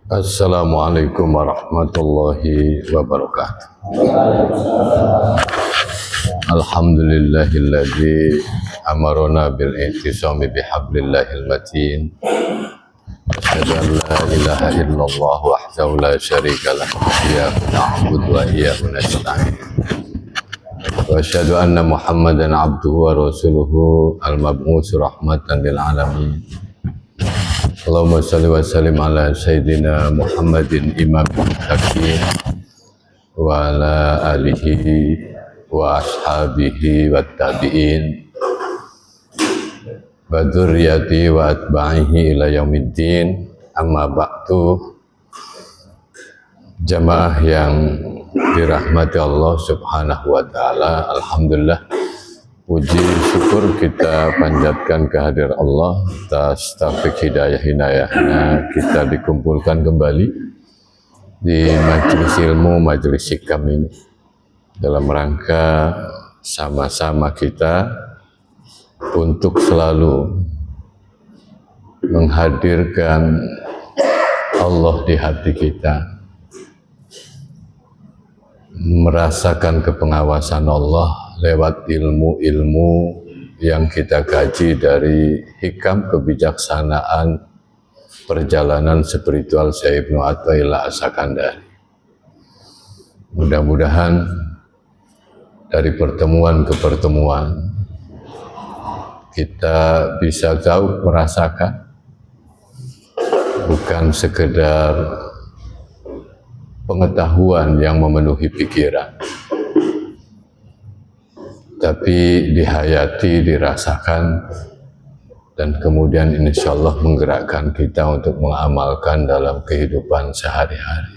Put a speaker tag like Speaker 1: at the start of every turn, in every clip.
Speaker 1: Assalamualaikum warahmatullahi wabarakatuh. Alhamdulillahilladzi amarona bil ihtisami bihablillahil matin. Asyhadu an la ilaha illallah wahdahu la syarika lah. Iyyahu na'budu wa iyyahu nasta'in. Wa asyhadu anna Muhammadan abduhu wa rasuluhu al-mab'uts rahmatan lil alamin. Allahumma salli wa sallim ala Sayyidina Muhammadin imamil muttaqin wa ala alihi wa ashabihi wa tabi'in wa dzurriyyati wa atba'ihi ila yaumiddin. Amma ba'du. Jamaah yang dirahmati Allah Subhanahu wa taala, alhamdulillah, puji syukur kita panjatkan kehadirat Allah atas taufik hidayah-hidayahnya kita dikumpulkan kembali di majelis ilmu, majelis hikam ini dalam rangka sama-sama kita untuk selalu menghadirkan Allah di hati kita, merasakan kepengawasan Allah lewat ilmu-ilmu yang kita kaji dari hikam kebijaksanaan perjalanan spiritual Syekh Ibnu Athaillah As-Sakandari. Mudah-mudahan dari pertemuan ke pertemuan kita bisa jauh merasakan, bukan sekedar pengetahuan yang memenuhi pikiran, tapi dihayati, dirasakan, dan kemudian insya Allah menggerakkan kita untuk mengamalkan dalam kehidupan sehari-hari.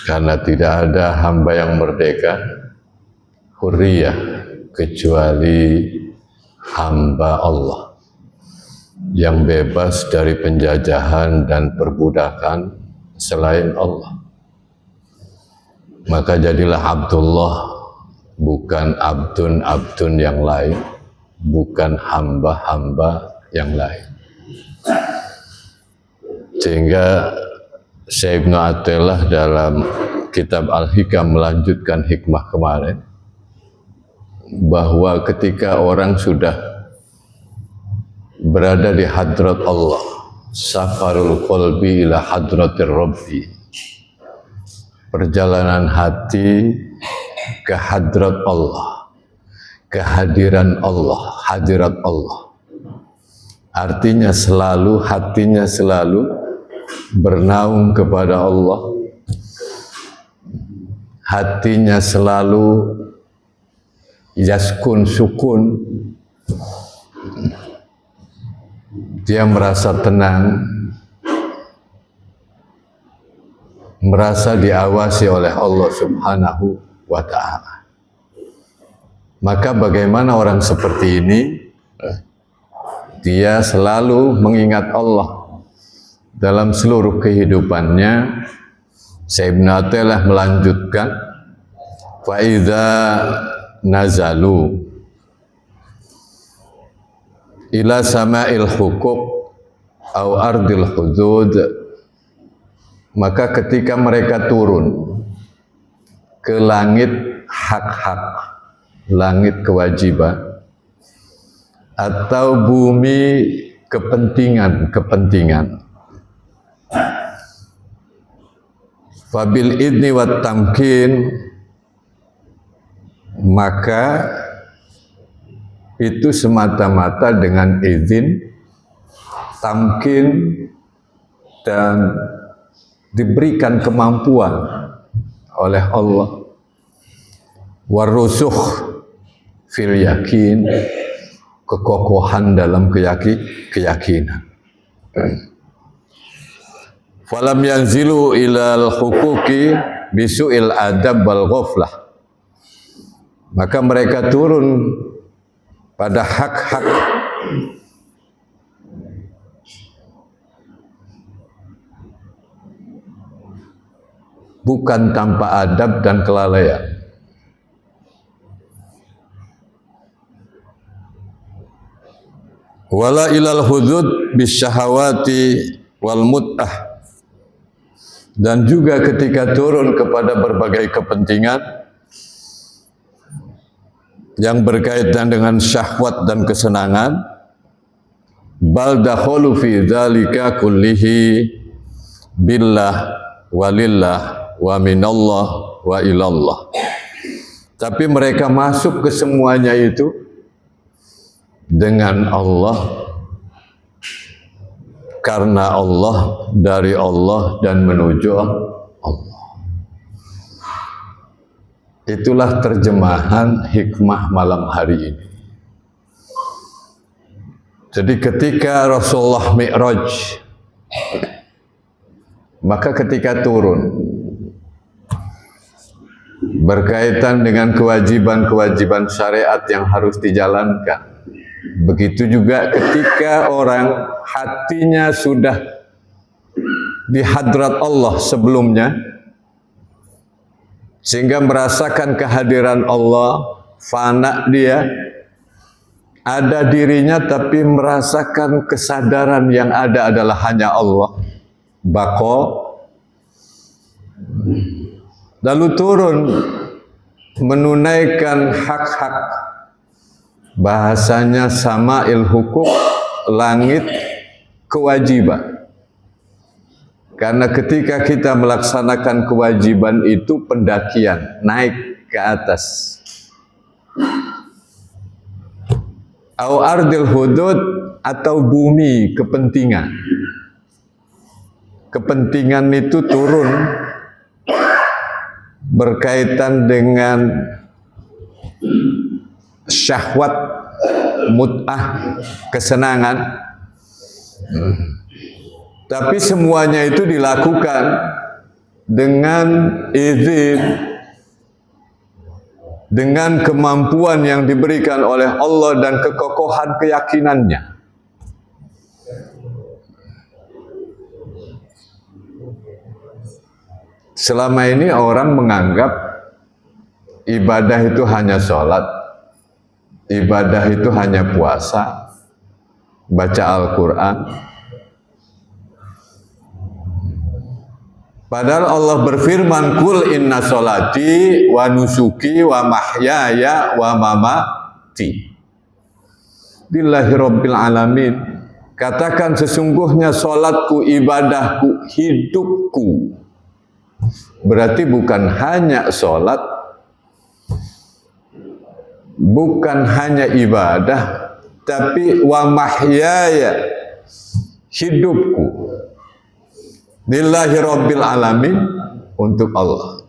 Speaker 1: Karena tidak ada hamba yang merdeka, hurriyah, kecuali hamba Allah yang bebas dari penjajahan dan perbudakan selain Allah. Maka jadilah Abdullah, bukan abdun yang lain, bukan hamba-hamba yang lain. Sehingga Syekh Ibnu Athaillah dalam kitab Al-Hikam melanjutkan hikmah kemarin, bahwa ketika orang sudah berada di hadrat Allah, safarul qalbi ila hadratir rabbi, perjalanan hati ke hadrat Allah, kehadiran Allah, hadirat Allah. Artinya selalu, hatinya selalu bernaung kepada Allah, hatinya selalu yaskun, sukun, dia merasa tenang, merasa diawasi oleh Allah Subhanahu wa ta'ala. Maka bagaimana orang seperti ini? Dia selalu mengingat Allah dalam seluruh kehidupannya. Syekh Ibnu Athaillah melanjutkan, fa idza nazalu ila sama'il huquq au ardil hudud, maka ketika mereka turun ke langit hak-hak, langit kewajiban, atau bumi kepentingan, fabil idni wat tamkin, maka itu semata-mata dengan izin, tamkin, dan diberikan kemampuan oleh Allah, warusukh fil yakin, kekokohan dalam keyakinan. Falam yanzilu ilal huquqi bisu'il adab wal ghaflah, maka mereka turun pada hak-hak bukan tanpa adab dan kelalaian. Wala ilal hudud bisyahawati wal mut'ah. Dan juga ketika turun kepada berbagai kepentingan yang berkaitan dengan syahwat dan kesenangan, bal dakhulu fi dzalika kullihi billah walillah wa minallah wa ilallah. Tapi mereka masuk ke semuanya itu dengan Allah, karena Allah, dari Allah, dan menuju Allah. Itulah terjemahan hikmah malam hari ini. Jadi ketika Rasulullah Mi'raj, maka ketika turun berkaitan dengan kewajiban-kewajiban syariat yang harus dijalankan, begitu juga ketika orang hatinya sudah di hadrat Allah sebelumnya, sehingga merasakan kehadiran Allah, fana dia, ada dirinya tapi merasakan kesadaran yang ada adalah hanya Allah, bako, lalu turun menunaikan hak-hak, bahasanya sama'il hukum, langit kewajiban. Karena ketika kita melaksanakan kewajiban itu pendakian, naik ke atas. Au ardil hudud, atau bumi kepentingan. Kepentingan itu turun berkaitan dengan syahwat, mut'ah, kesenangan. Tapi semuanya itu dilakukan dengan izin, dengan kemampuan yang diberikan oleh Allah dan kekokohan keyakinannya. Selama ini orang menganggap ibadah itu hanya sholat, ibadah itu hanya puasa, baca Al-Quran. Padahal Allah berfirman, Kul inna sholati wa nusuki wa mahyaya wa mamati lillahi rabbil alamin. Katakan sesungguhnya sholatku, ibadahku, hidupku. Berarti bukan hanya sholat, bukan hanya ibadah, tapi wa mahyaya, hidupku, lillahi rabbil alamin, untuk Allah.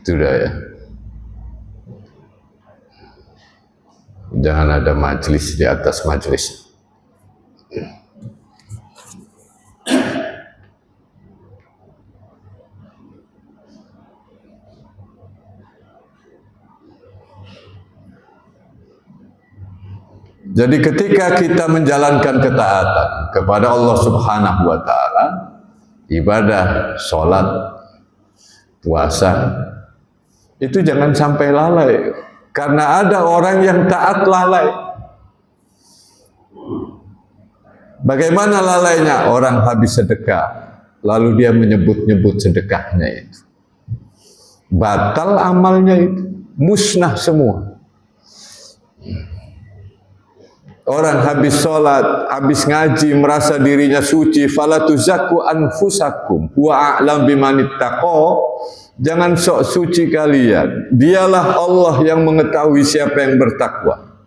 Speaker 1: Sudah ya. Jangan ada majelis di atas majelis. Jadi ketika kita menjalankan ketaatan kepada Allah Subhanahu wa taala, ibadah, sholat, puasa, itu jangan sampai lalai, karena ada orang yang taat lalai. Bagaimana lalainya? Orang habis sedekah, lalu dia menyebut-nyebut sedekahnya itu. Batal amalnya itu, musnah semua. Orang habis sholat, habis ngaji, merasa dirinya suci, fala tuzakku anfusakum wa a'lam bimanittaqo. Jangan sok suci kalian. Dialah Allah yang mengetahui siapa yang bertakwa.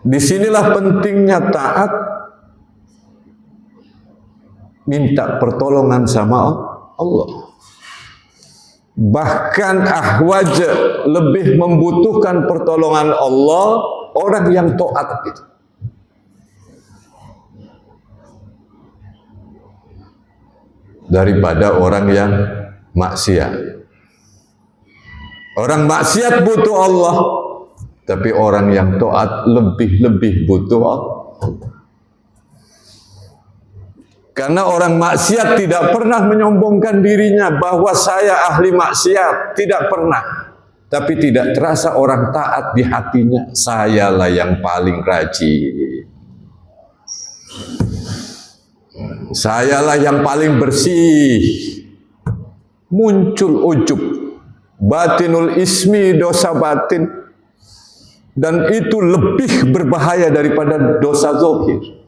Speaker 1: Disinilah pentingnya taat, minta pertolongan sama Allah. Bahkan ahwaj, lebih membutuhkan pertolongan Allah, orang yang taat itu. Daripada orang yang maksiat. Orang maksiat butuh Allah, tapi orang yang taat lebih-lebih butuh Allah. Karena orang maksiat tidak pernah menyombongkan dirinya bahwa saya ahli maksiat, tidak pernah. Tapi tidak terasa orang taat di hatinya, sayalah yang paling rajin. Sayalah yang paling bersih. Muncul ujub, batinul ismi, dosa batin. Dan itu lebih berbahaya daripada dosa zahir.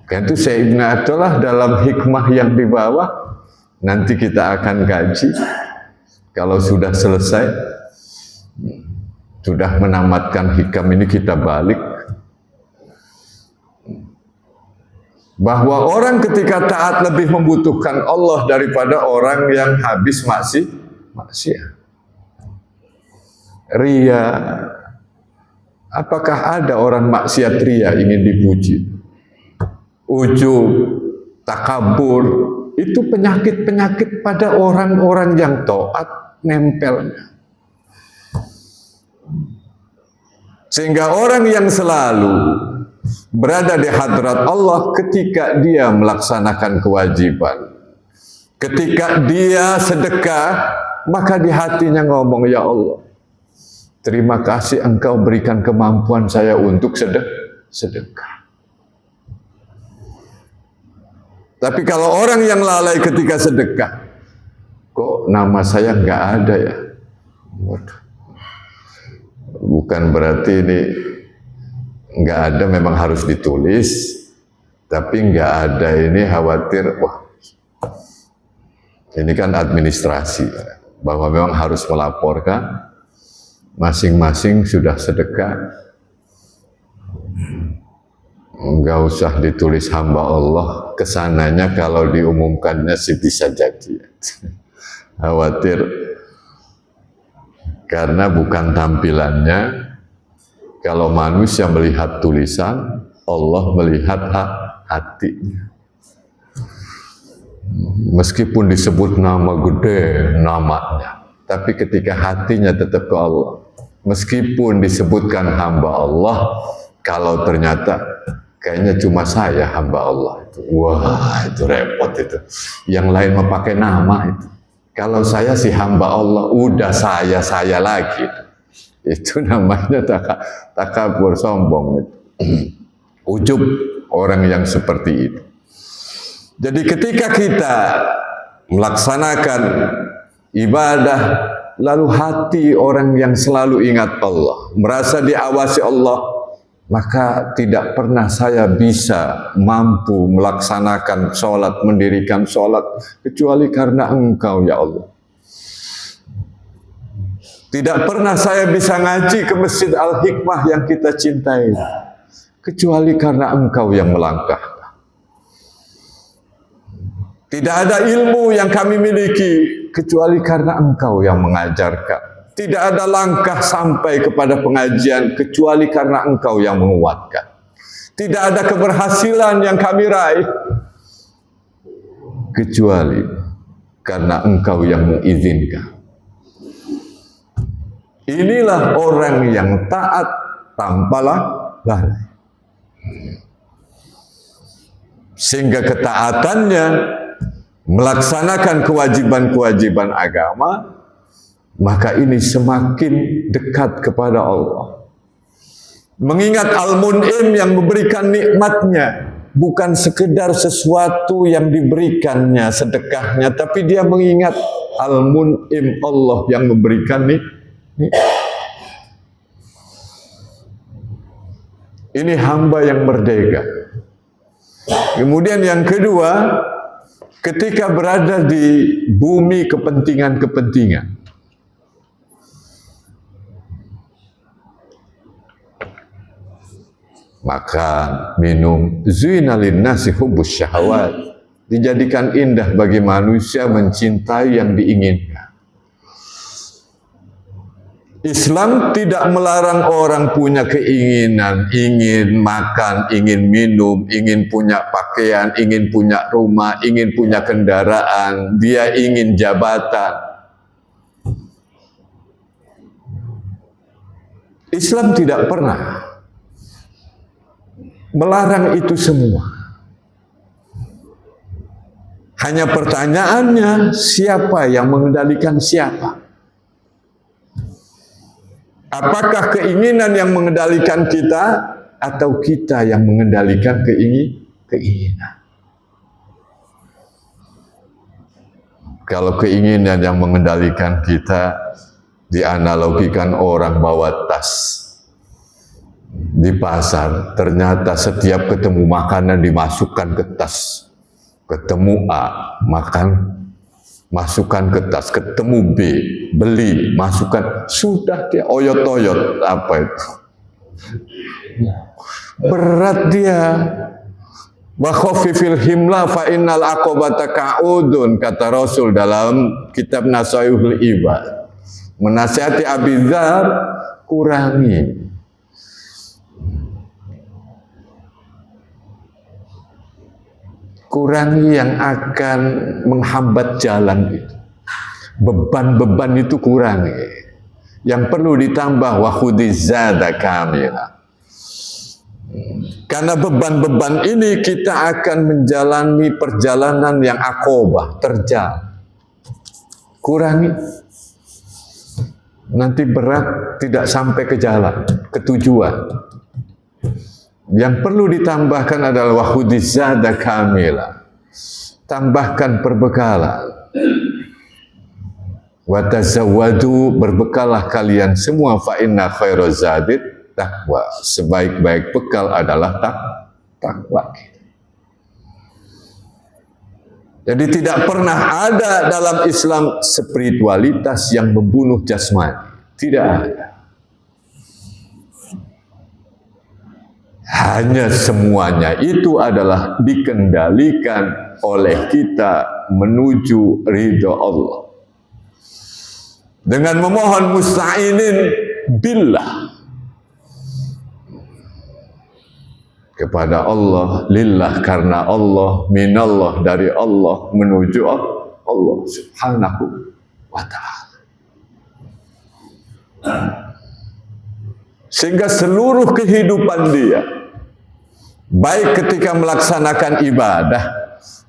Speaker 1: Karena itu Sayyidina Abdullah dalam hikmah yang di bawah, nanti kita akan kaji. Kalau sudah selesai, sudah menamatkan hikam ini, kita balik. Bahwa orang ketika taat lebih membutuhkan Allah daripada orang yang habis maksiat. Ria. Apakah ada orang maksiat ria ingin dipuji? Ujub, takabur, itu penyakit-penyakit pada orang-orang yang taat nempelnya. Sehingga orang yang selalu berada di hadrat Allah ketika dia melaksanakan kewajiban, ketika dia sedekah, maka di hatinya ngomong, ya Allah, terima kasih Engkau berikan kemampuan saya untuk sedekah. Tapi kalau orang yang lalai ketika sedekah, kok nama saya nggak ada ya? Bukan berarti ini nggak ada, memang harus ditulis, tapi nggak ada ini khawatir, wah ini kan administrasi, bahwa memang harus melaporkan masing-masing sudah sedekah. Enggak usah ditulis hamba Allah, kesananya kalau diumumkannya sih bisa jadi. Khawatir, karena bukan tampilannya. Kalau manusia melihat tulisan, Allah melihat hatinya. Meskipun disebut nama gede namanya, tapi ketika hatinya tetap ke Allah. Meskipun disebutkan hamba Allah, kalau ternyata kayaknya cuma saya hamba Allah itu, wah itu repot itu. Yang lain memakai nama itu. Kalau saya si hamba Allah, udah saya lagi. Itu namanya takabur, sombong itu. Ujub orang yang seperti itu. Jadi ketika kita melaksanakan ibadah, lalu hati orang yang selalu ingat Allah, merasa diawasi Allah, maka tidak pernah saya bisa mampu melaksanakan sholat, mendirikan sholat, kecuali karena Engkau ya Allah. Tidak pernah saya bisa ngaji ke Masjid Al-Hikmah yang kita cintai, kecuali karena Engkau yang melangkah. Tidak ada ilmu yang kami miliki, kecuali karena Engkau yang mengajarkan. Tidak ada langkah sampai kepada pengajian, kecuali karena Engkau yang menguatkan. Tidak ada keberhasilan yang kami raih, kecuali karena Engkau yang mengizinkan. Inilah orang yang taat tanpa lalai. Sehingga ketaatannya melaksanakan kewajiban-kewajiban agama, maka ini semakin dekat kepada Allah. Mengingat Al-Mun'im yang memberikan nikmatnya, bukan sekedar sesuatu yang diberikannya, sedekahnya, tapi dia mengingat Al-Mun'im, Allah yang memberikan nikmat. Ini hamba yang merdeka. Kemudian yang kedua, ketika berada di bumi kepentingan-kepentingan, makan, minum, zuyina linnasi hubbus syahawat, dijadikan indah bagi manusia mencintai yang diinginkan. Islam tidak melarang orang punya keinginan, ingin makan, ingin minum, ingin punya pakaian, ingin punya rumah, ingin punya kendaraan, dia ingin jabatan. Islam tidak pernah melarang itu semua. Hanya pertanyaannya, siapa yang mengendalikan siapa? Apakah keinginan yang mengendalikan kita atau kita yang mengendalikan keinginan? Kalau keinginan yang mengendalikan kita, dianalogikan orang bawa tas di pasar, ternyata setiap ketemu makanan dimasukkan ke tas. Ketemu A, makan, masukkan ke tas, ketemu B, beli, masukkan, sudah dia oyot-oyot, apa itu? Berat dia. Wa khafifil himla fa innal aqobata ka'udun, kata Rasul dalam kitab Nasaihul Ibad. Menasihati Abi Dzar, kurangi. Kurangi yang akan menghambat jalan itu. Beban-beban itu kurangi. Yang perlu ditambah wa khudhiz zada kamila. Karena beban-beban ini kita akan menjalani perjalanan yang akobah, terjal. Kurangi. Nanti berat, tidak sampai ke jalan, ke tujuan. Yang perlu ditambahkan adalah wa khudhiz zada kamila. Tambahkan perbekalan. Wa tazawwadu, berbekalah kalian semua, fa inna khairaz zadit taqwa. Sebaik-baik bekal adalah takwa. Jadi tidak pernah ada dalam Islam spiritualitas yang membunuh jasmani. Tidak ada. Hanya semuanya itu adalah dikendalikan oleh kita menuju ridha Allah. Dengan memohon musta'inin billah. Kepada Allah, lillah karena Allah, minallah dari Allah, menuju Allah subhanahu wa ta'ala. Sehingga seluruh kehidupan dia, baik ketika melaksanakan ibadah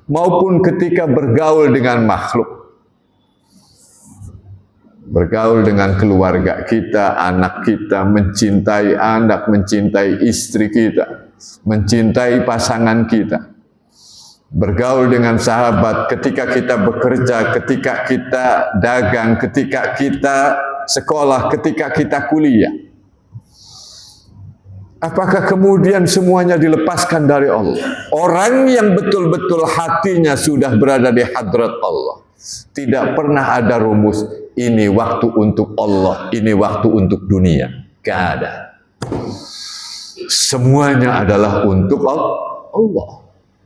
Speaker 1: maupun ketika bergaul dengan makhluk, bergaul dengan keluarga kita, anak kita, mencintai anak, mencintai istri kita, mencintai pasangan kita, bergaul dengan sahabat, ketika kita bekerja, ketika kita dagang, ketika kita sekolah, ketika kita kuliah. Apakah kemudian semuanya dilepaskan dari Allah? Orang yang betul-betul hatinya sudah berada di hadrat Allah, tidak pernah ada rumus, ini waktu untuk Allah, ini waktu untuk dunia. Gak ada. Semuanya adalah untuk Allah.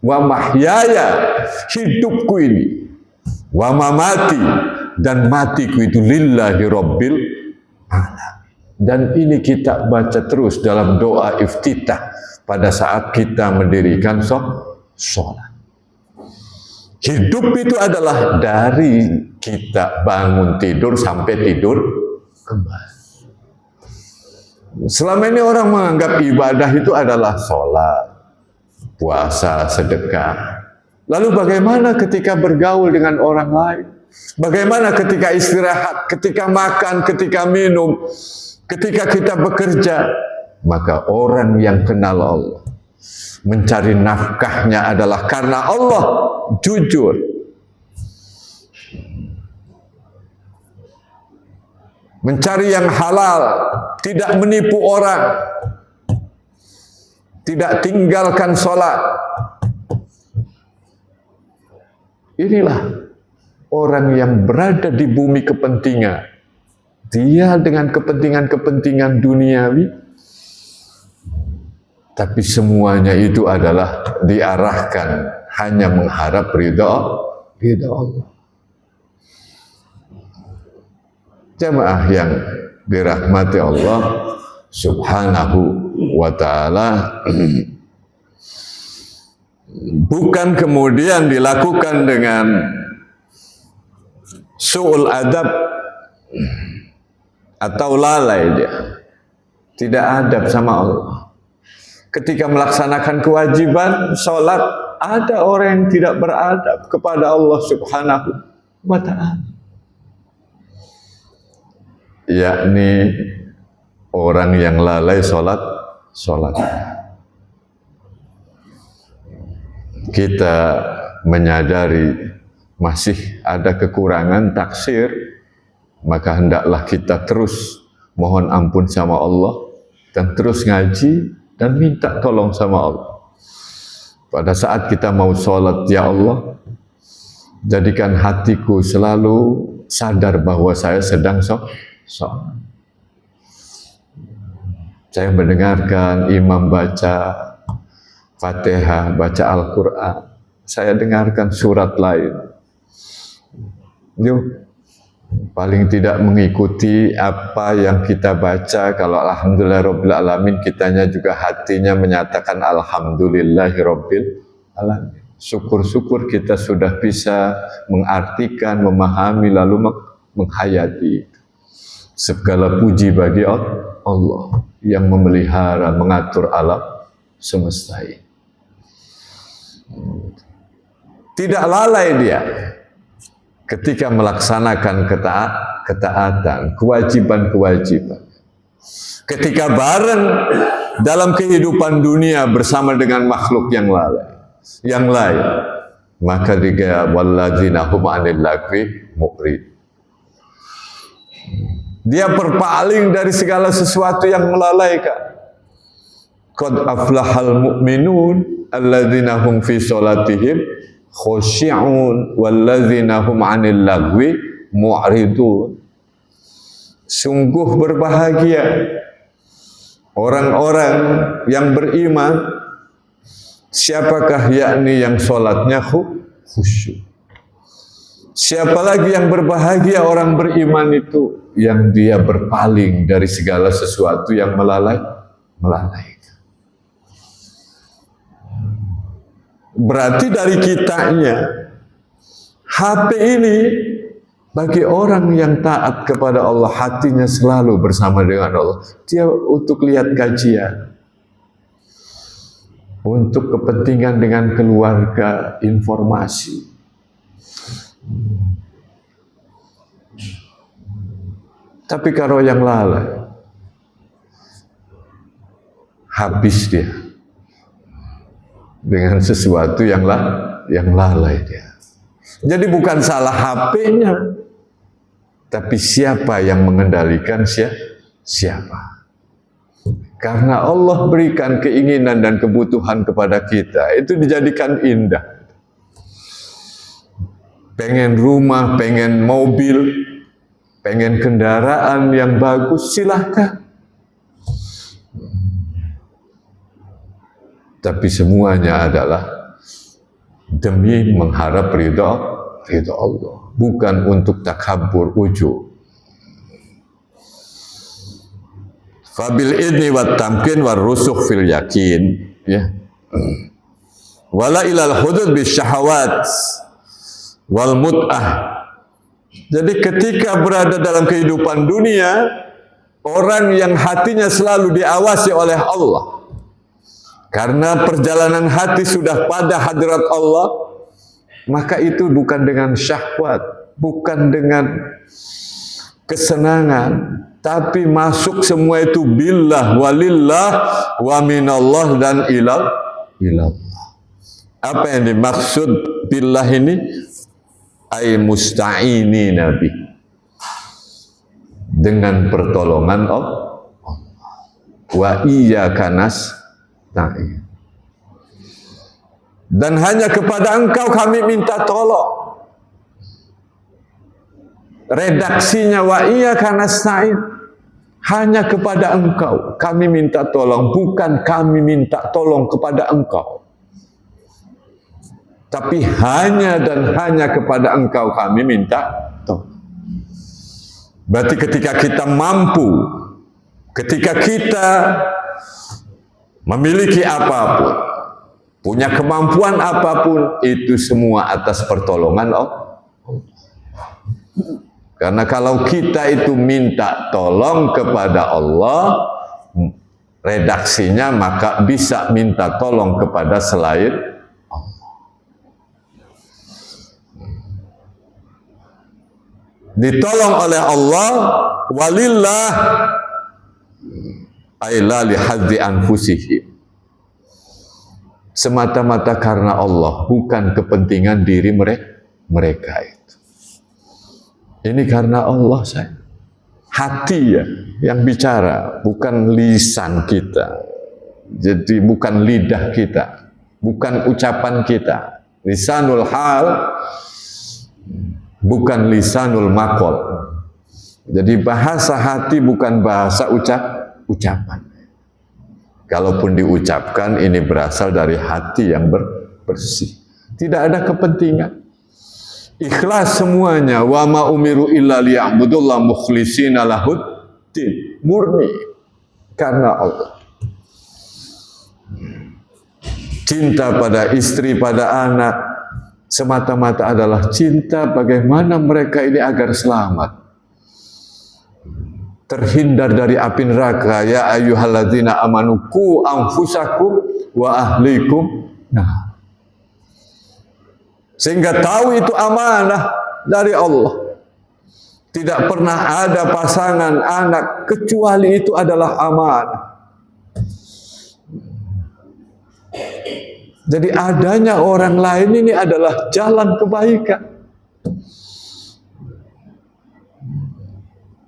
Speaker 1: Wa mahyaya, hidupku ini. Wa mamati, dan matiku itu lillahi rabbil alamin. Dan ini kita baca terus dalam doa iftitah pada saat kita mendirikan sholat. Hidup itu adalah dari kita bangun tidur sampai tidur kembali. Selama ini orang menganggap ibadah itu adalah sholat, puasa, sedekah. Lalu bagaimana ketika bergaul dengan orang lain? Bagaimana ketika istirahat, ketika makan, ketika minum, ketika kita bekerja? Maka orang yang kenal Allah, mencari nafkahnya adalah karena Allah, jujur. Mencari yang halal, tidak menipu orang, tidak tinggalkan sholat. Inilah orang yang berada di bumi kepentingan. Dia dengan kepentingan-kepentingan duniawi, tapi semuanya itu adalah diarahkan hanya mengharap ridha Allah. Jamaah yang dirahmati Allah Subhanahu wa ta'ala. Bukan kemudian dilakukan dengan su'ul adab atau lalai dia. Tidak adab sama Allah. Ketika melaksanakan kewajiban sholat, ada orang yang tidak beradab kepada Allah Subhanahu wa ta'ala, yakni orang yang lalai sholat. Kita menyadari masih ada kekurangan taksir, maka hendaklah kita terus mohon ampun sama Allah dan terus ngaji dan minta tolong sama Allah. Pada saat kita mau sholat, ya Allah, jadikan hatiku selalu sadar bahwa saya sedang sholat. Saya mendengarkan imam baca Fatihah, baca Al-Quran, saya dengarkan surat lain. Yuk, paling tidak mengikuti apa yang kita baca. Kalau alhamdulillahirabbil alamin, kitanya juga hatinya menyatakan alhamdulillahirabbil alamin. Syukur-syukur kita sudah bisa mengartikan, memahami, lalu menghayati. Segala puji bagi Allah yang memelihara, mengatur alam semesta ini. Tidak lalai dia ketika melaksanakan ketaatan, kewajiban-kewajiban. Ketika bareng dalam kehidupan dunia bersama dengan makhluk yang lain, maka dia walladzina hum 'anil lagwi mu'rid. Dia berpaling dari segala sesuatu yang melalaikan. Qad aflahal mu'minun alladzina hum fi sholatihim khushi'un walladzina hum 'anil lagwi mu'ridun. Sungguh berbahagia orang-orang yang beriman. Siapakah? Yakni yang sholatnya khusyuk. Siapa lagi yang berbahagia? Orang beriman itu yang dia berpaling dari segala sesuatu yang melalaikan. Berarti dari kitanya, HP ini bagi orang yang taat kepada Allah, hatinya selalu bersama dengan Allah. Dia untuk lihat kajian, untuk kepentingan dengan keluarga, informasi. Tapi kalau yang lalai, habis dia dengan sesuatu yang lalai dia. Jadi bukan salah HP-nya, tapi siapa yang mengendalikan siapa. Karena Allah berikan keinginan dan kebutuhan kepada kita, itu dijadikan indah. Pengen rumah, pengen mobil, pengen kendaraan yang bagus, silahkan. Tapi semuanya adalah demi mengharap ridha Allah, bukan untuk takabur, ujub. Fabil idni wat tamkin war rusukh fil yakin, ya. Wala ilal hudud bis syahawat wal mut'ah. Jadi ketika berada dalam kehidupan dunia, orang yang hatinya selalu diawasi oleh Allah, karena perjalanan hati sudah pada hadirat Allah, maka itu bukan dengan syahwat, bukan dengan kesenangan, tapi masuk semua itu billah, walillah, wa minallah, dan ilallah. Apa yang dimaksud billah ini? Ay musta'ini nabi, dengan pertolongan Allah. Wa iyyaka nasta'in, dan hanya kepada Engkau kami minta tolong. Redaksinya wa iyyaka nasta'in, hanya kepada Engkau kami minta tolong, bukan kami minta tolong kepada Engkau, tapi hanya dan hanya kepada Engkau kami minta tolong.
Speaker 2: Berarti ketika kita mampu, ketika kita memiliki apapun, punya kemampuan apapun, itu semua atas pertolongan Allah. Karena kalau kita itu minta tolong kepada Allah, redaksinya maka bisa minta tolong kepada selain Allah. Ditolong oleh Allah, walillah aila lihadzi anfusihim. Semata-mata karena Allah, bukan kepentingan diri mereka itu. Ini karena Allah, saya. Hati ya yang bicara, bukan lisan kita. Jadi bukan lidah kita, bukan ucapan kita. Lisanul hal, bukan lisanul maqal. Jadi bahasa hati bukan bahasa ucapan. Kalaupun diucapkan, ini berasal dari hati yang bersih. Tidak ada kepentingan. Ikhlas semuanya. Wa ma umiru illa liya'budullah mukhlishina lahuddin. Murni karena Allah. Cinta pada istri, pada anak, semata-mata adalah cinta bagaimana mereka ini agar selamat, terhindar dari api neraka. Ya ayyuhalladzina amanu qu anfusakum wa ahlikum nah. Sehingga tahu itu amanah dari Allah. Tidak pernah ada pasangan anak kecuali itu adalah amanah. Jadi adanya orang lain ini adalah jalan kebaikan.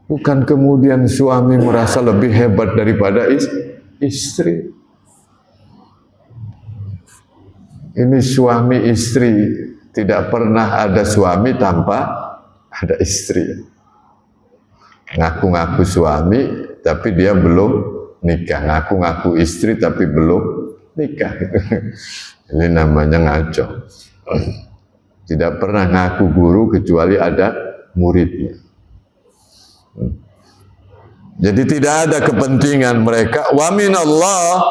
Speaker 2: Bukan kemudian suami merasa lebih hebat daripada istri. Ini suami istri. Tidak pernah ada suami tanpa ada istri. Ngaku-ngaku suami, tapi dia belum nikah. Ngaku-ngaku istri, tapi belum nikah. Ini namanya ngaco. Tidak pernah ngaku guru kecuali ada muridnya. Jadi tidak ada kepentingan mereka. Wa minallah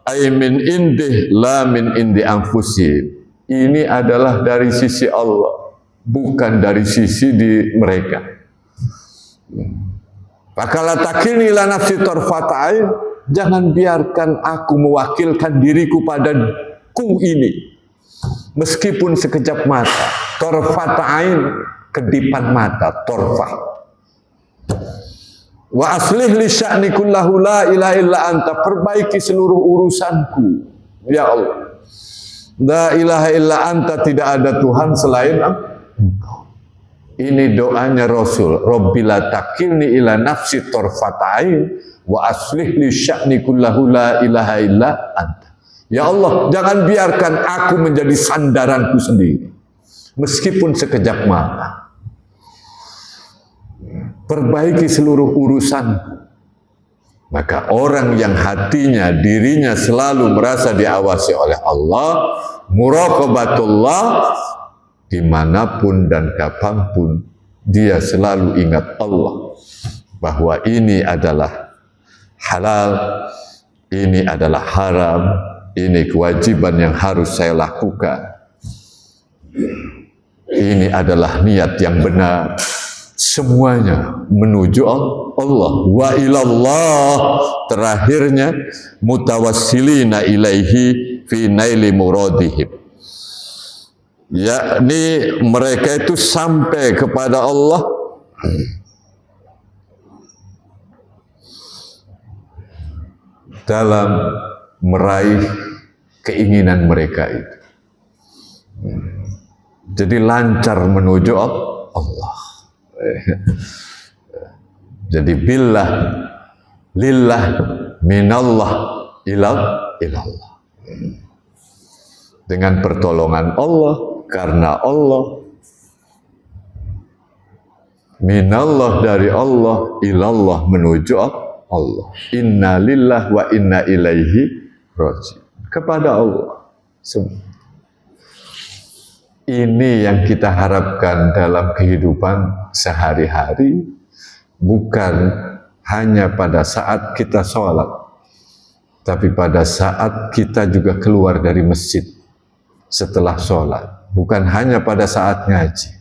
Speaker 2: ay min indih la min indi anfusihim. Ini adalah dari sisi Allah, bukan dari sisi di mereka. Fakala takilni ila nafsi tarfata'ain, jangan biarkan aku mewakilkan diriku padaku ini. Meskipun sekejap mata, tarfata'ain, kedipan mata, torfah. Wa aslih li sya'ni kullahu la ilaha illa anta, perbaiki seluruh urusanku, ya Allah. La ilaha illa anta, tidak ada Tuhan selain Engkau. Ini doanya Rasul. Rabbila takilni ila nafsi torfata'in wa aslih li sya'ni kullahu la ilaha illa anta. Ya Allah, jangan biarkan aku menjadi sandaranku sendiri. Meskipun sekejap mata. Perbaiki seluruh urusanku. Maka orang yang hatinya, dirinya selalu merasa diawasi oleh Allah, muraqabatullah, dimanapun dan kapanpun, dia selalu ingat Allah. Bahwa ini adalah halal, ini adalah haram, ini kewajiban yang harus saya lakukan. Ini adalah niat yang benar. Semuanya menuju Allah. Wa ilallah, terakhirnya mutawassilina ilaihi fi naili muradihim. Yakni mereka itu sampai kepada Allah dalam meraih keinginan mereka itu. Jadi lancar menuju Allah. Jadi billah, lillah, minallah, ilallah. Dengan pertolongan Allah, karena Allah, minallah dari Allah, ilallah menuju Allah. Inna lillah wa inna ilaihi raji'un. Kepada Allah semua. Ini yang kita harapkan dalam kehidupan sehari-hari, bukan hanya pada saat kita sholat, tapi pada saat kita juga keluar dari masjid setelah sholat. Bukan hanya pada saat ngaji,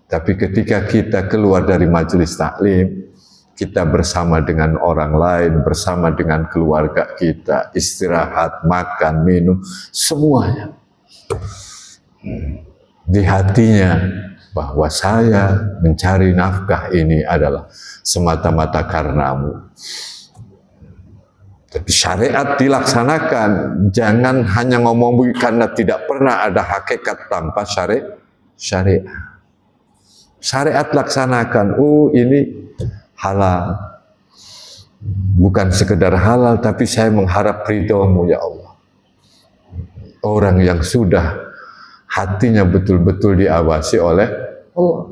Speaker 2: tapi ketika kita keluar dari majelis taklim, kita bersama dengan orang lain, bersama dengan keluarga kita, istirahat, makan, minum, semuanya. Di hatinya bahwa saya mencari nafkah ini adalah semata-mata karenamu. Tapi syariat dilaksanakan, jangan hanya ngomong begitu karena tidak pernah ada hakikat tanpa syariat. Syariat laksanakan, ini halal. Bukan sekedar halal, tapi saya mengharap ridhomu ya Allah. Orang yang sudah hatinya betul-betul diawasi oleh Allah.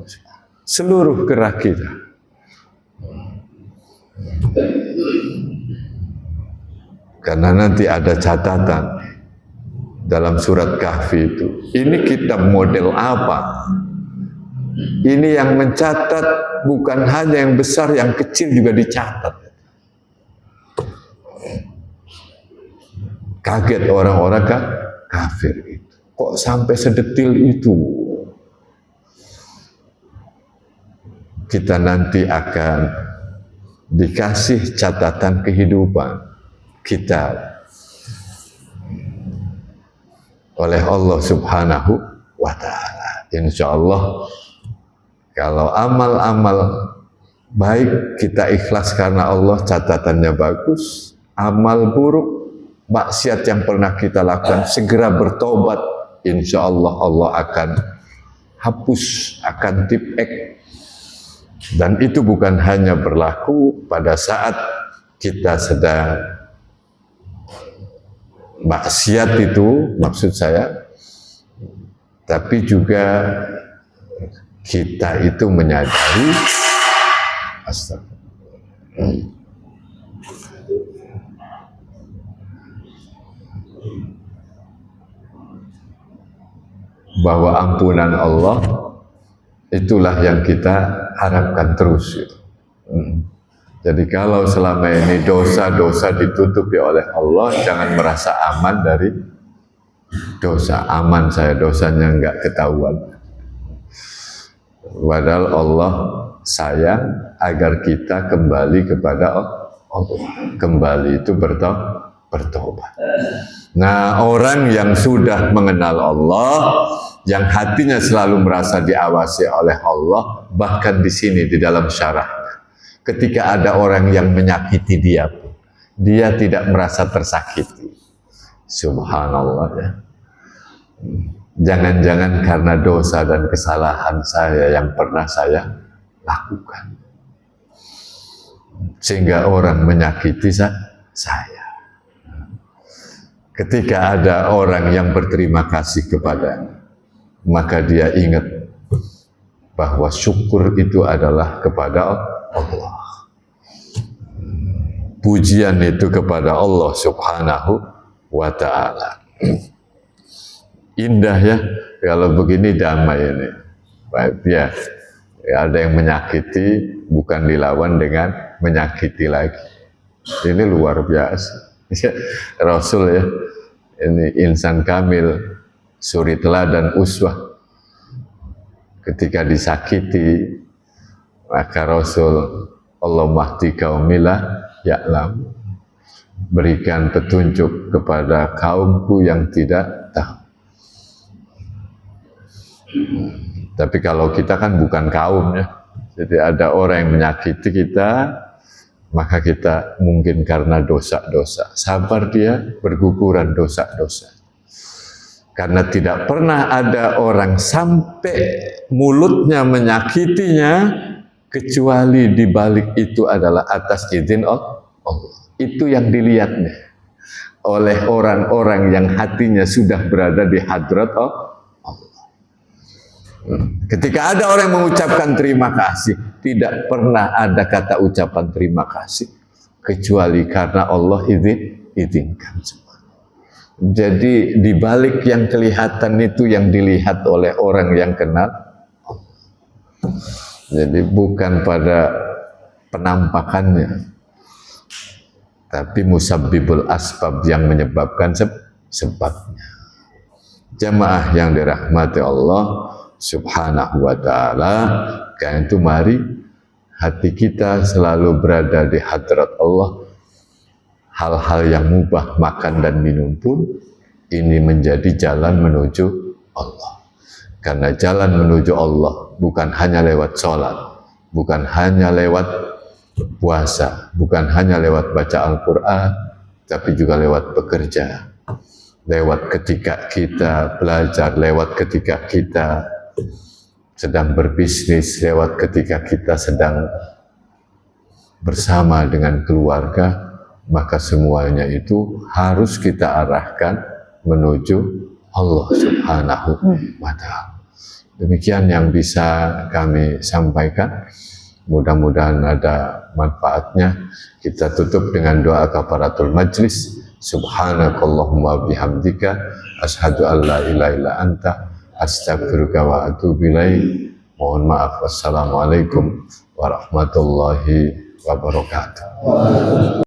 Speaker 2: Seluruh gerak kita. Karena nanti ada catatan dalam surat Kahfi itu. Ini kitab model apa? Ini yang mencatat bukan hanya yang besar, yang kecil juga dicatat. Kaget orang-orang kafir itu. Kok sampai sedetil itu? Kita nanti akan dikasih catatan kehidupan kita oleh Allah Subhanahu wa ta'ala. Insya Allah kalau amal-amal baik kita ikhlas karena Allah, catatannya bagus. Amal buruk, maksiat yang pernah kita lakukan, segera bertobat. Insya Allah Allah akan hapus, akan tipek. Dan itu bukan hanya berlaku pada saat kita sedang maksiat itu, maksud saya, tapi juga kita itu menyadari bahwa ampunan Allah itulah yang kita harapkan terus. Jadi kalau selama ini dosa-dosa ditutupi oleh Allah, jangan merasa aman dari dosa. Aman saya, dosanya enggak ketahuan. Padahal Allah sayang agar kita kembali kepada Allah. Kembali itu bertobat. Nah, orang yang sudah mengenal Allah, yang hatinya selalu merasa diawasi oleh Allah, bahkan di sini di dalam syarahnya, ketika ada orang yang menyakiti dia, dia tidak merasa tersakiti. Subhanallah ya. Jangan-jangan karena dosa dan kesalahan saya yang pernah saya lakukan, sehingga orang menyakiti saya. Ketika ada orang yang berterima kasih kepadanya, maka dia ingat bahwa syukur itu adalah kepada Allah. Pujian itu kepada Allah Subhanahu wa ta'ala. Indah ya, kalau begini damai ini. Baik ya, ada yang menyakiti, bukan dilawan dengan menyakiti lagi. Ini luar biasa. Rasul ya, ini insan kamil, suri teladan uswah. Ketika disakiti, maka Rasul, Allah mahdi kaumila ya'lam, berikan petunjuk kepada kaumku yang tidak tahu. Tapi kalau kita kan bukan kaum ya, jadi ada orang yang menyakiti kita, maka kita mungkin karena dosa-dosa, sabar dia berguguran dosa-dosa. Karena tidak pernah ada orang sampai mulutnya menyakitinya, kecuali di balik itu adalah atas izin Allah. Itu yang dilihatnya oleh orang-orang yang hatinya sudah berada di hadrat Allah. Ketika ada orang yang mengucapkan terima kasih, tidak pernah ada kata ucapan terima kasih kecuali karena Allah izinkan semua. Jadi di balik yang kelihatan itu yang dilihat oleh orang yang kenal Allah. Jadi bukan pada penampakannya, tapi musabbibul asbab yang menyebabkan sebabnya. Jamaah yang dirahmati Allah Subhanahu wa ta'ala, karena itu mari hati kita selalu berada di hadrat Allah. Hal-hal yang mubah, makan dan minum pun, ini menjadi jalan menuju Allah. Karena jalan menuju Allah bukan hanya lewat sholat, bukan hanya lewat puasa, bukan hanya lewat baca Al-Quran, tapi juga lewat bekerja, lewat ketika kita belajar, lewat ketika kita sedang berbisnis, lewat ketika kita sedang bersama dengan keluarga. Maka semuanya itu harus kita arahkan menuju Allah Subhanahu wa ta'ala. Demikian yang bisa kami sampaikan. Mudah-mudahan ada manfaatnya. Kita tutup dengan doa kafaratul majlis. Subhanakallahumma bihamdika asyhadu an la ilaha illa anta astaghfiruka wa atubu ilaik. Mohon maaf. Wassalamualaikum warahmatullahi wabarakatuh.